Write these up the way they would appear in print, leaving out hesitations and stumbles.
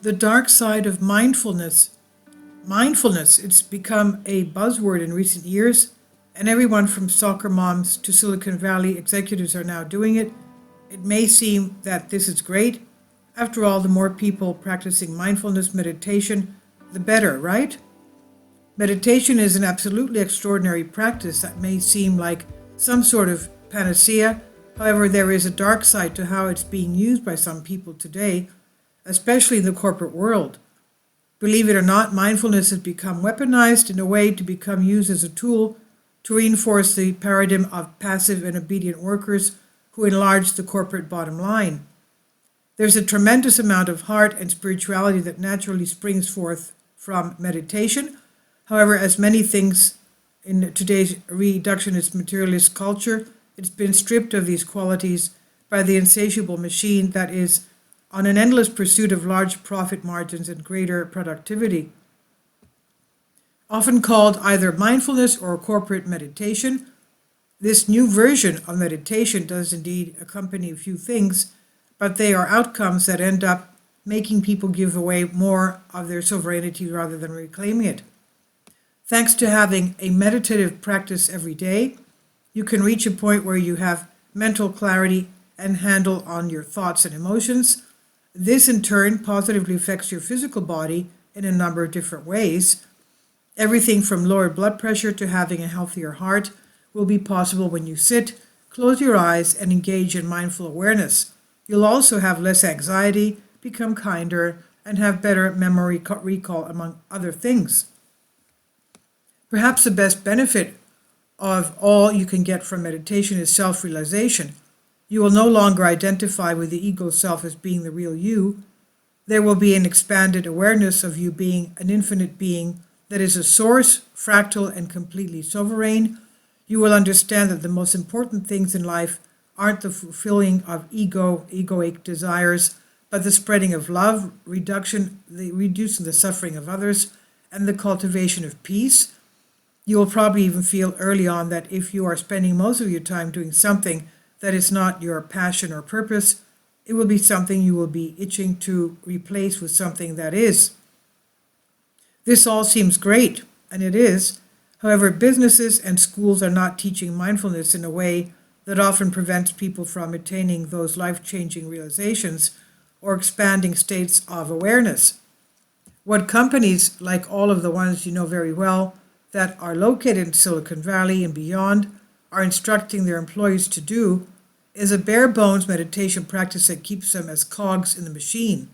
The dark side of mindfulness. Mindfulness, it's become a buzzword in recent years, and everyone from soccer moms to Silicon Valley executives are now doing it. It may seem that this is great. After all, the more people practicing mindfulness meditation, the better, right? Meditation is an absolutely extraordinary practice that may seem like some sort of panacea. However, there is a dark side to how it's being used by some people today, especially in the corporate world. Believe it or not, mindfulness has become weaponized in a way to become used as a tool to reinforce the paradigm of passive and obedient workers who enlarge the corporate bottom line. There's a tremendous amount of heart and spirituality that naturally springs forth from meditation. However, as many things in today's reductionist materialist culture, it's been stripped of these qualities by the insatiable machine that is on an endless pursuit of large profit margins and greater productivity. Often called either mindfulness or corporate meditation, this new version of meditation does indeed accompany a few things, but they are outcomes that end up making people give away more of their sovereignty rather than reclaiming it. Thanks to having a meditative practice every day, you can reach a point where you have mental clarity and handle on your thoughts and emotions. This in turn positively affects your physical body in a number of different ways. Everything from lower blood pressure to having a healthier heart will be possible when you sit, close your eyes, and engage in mindful awareness. You'll also have less anxiety, become kinder, and have better memory recall, among other things. Perhaps the best benefit of all you can get from meditation is self-realization. You will no longer identify with the ego self as being the real you. There will be an expanded awareness of you being an infinite being that is a source, fractal, and completely sovereign. You will understand that the most important things in life aren't the fulfilling of egoic desires, but the spreading of love, reducing the suffering of others, and the cultivation of peace. You will probably even feel early on that if you are spending most of your time doing something that is not your passion or purpose, it will be something you will be itching to replace with something that is. This all seems great, and it is. However, businesses and schools are not teaching mindfulness in a way that often prevents people from attaining those life-changing realizations or expanding states of awareness. What companies, like all of the ones you know very well, that are located in Silicon Valley and beyond, are instructing their employees to do is a bare bones meditation practice that keeps them as cogs in the machine.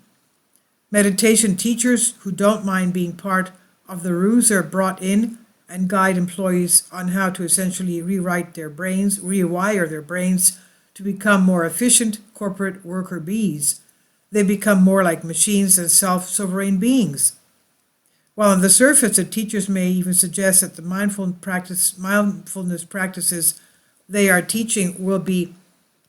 Meditation teachers who don't mind being part of the ruse are brought in and guide employees on how to essentially rewire their brains to become more efficient corporate worker bees. They become more like machines than self-sovereign beings. While on the surface, the teachers may even suggest that the mindfulness practices they are teaching will be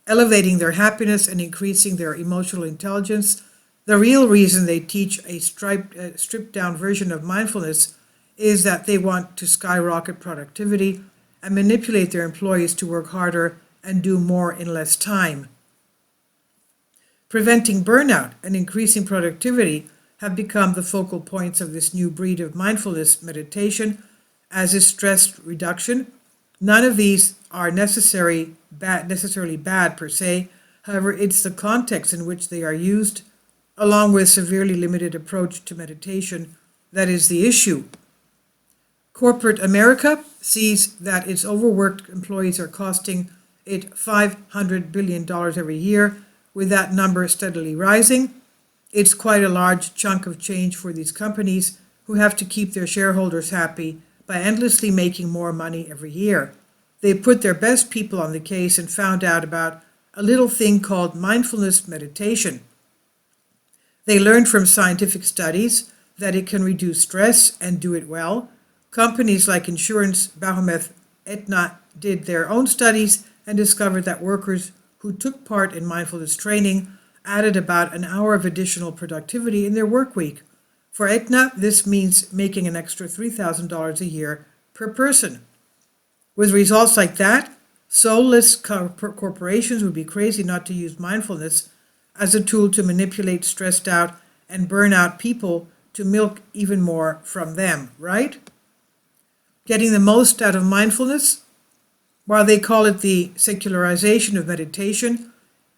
elevating their happiness and increasing their emotional intelligence, the real reason they teach a stripped-down version of mindfulness is that they want to skyrocket productivity and manipulate their employees to work harder and do more in less time. Preventing burnout and increasing productivity have become the focal points of this new breed of mindfulness meditation, as is stress reduction. None of these are necessarily bad per se. However, it's the context in which they are used, along with severely limited approach to meditation, that is the issue. Corporate America sees that its overworked employees are costing it $500 billion every year, with that number steadily rising. It's quite a large chunk of change for these companies who have to keep their shareholders happy by endlessly making more money every year. They put their best people on the case and found out about a little thing called mindfulness meditation. They learned from scientific studies that it can reduce stress and do it well. Companies like insurance behemoth Aetna did their own studies and discovered that workers who took part in mindfulness training added about an hour of additional productivity in their work week. For Aetna, this means making an extra $3,000 a year per person. With results like that, soulless corporations would be crazy not to use mindfulness as a tool to manipulate stressed out and burn out people to milk even more from them, right? Getting the most out of mindfulness, while they call it the secularization of meditation,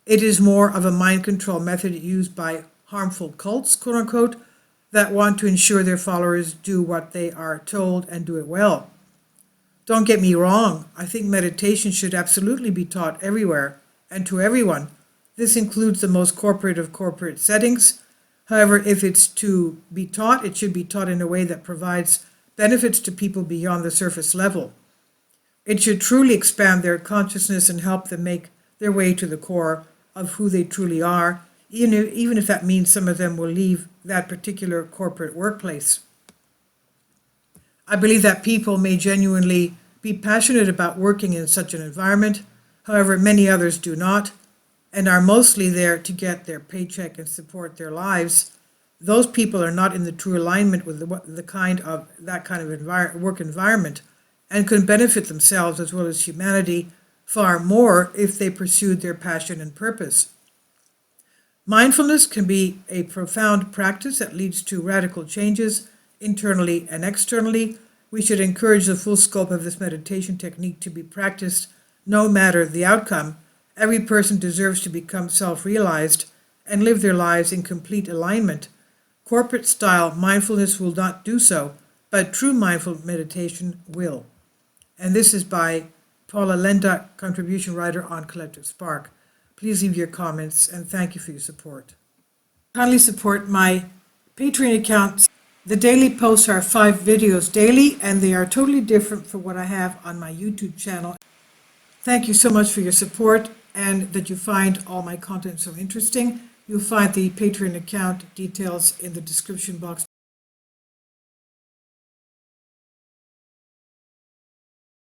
it is more of a mind control method used by harmful cults, quote unquote, that want to ensure their followers do what they are told and do it well. Don't get me wrong, I think meditation should absolutely be taught everywhere and to everyone. This includes the most corporate of corporate settings. However, if it's to be taught, it should be taught in a way that provides benefits to people beyond the surface level. It should truly expand their consciousness and help them make their way to the core of who they truly are, even if that means some of them will leave that particular corporate workplace. I believe that people may genuinely be passionate about working in such an environment. However, many others do not and are mostly there to get their paycheck and support their lives. Those people are not in the true alignment with that kind of work environment and could benefit themselves as well as humanity far more if they pursued their passion and purpose. Mindfulness can be a profound practice that leads to radical changes internally and externally. We should encourage the full scope of this meditation technique to be practiced no matter the outcome. Every person deserves to become self-realized and live their lives in complete alignment. Corporate-style mindfulness will not do so, but true mindful meditation will. And this is by Paula Lenda, contribution writer on Collective Spark. Please leave your comments and thank you for your support. Kindly support my Patreon account. The daily posts are 5 videos daily and they are totally different from what I have on my YouTube channel. Thank you so much for your support and that you find all my content so interesting. You'll find the Patreon account details in the description box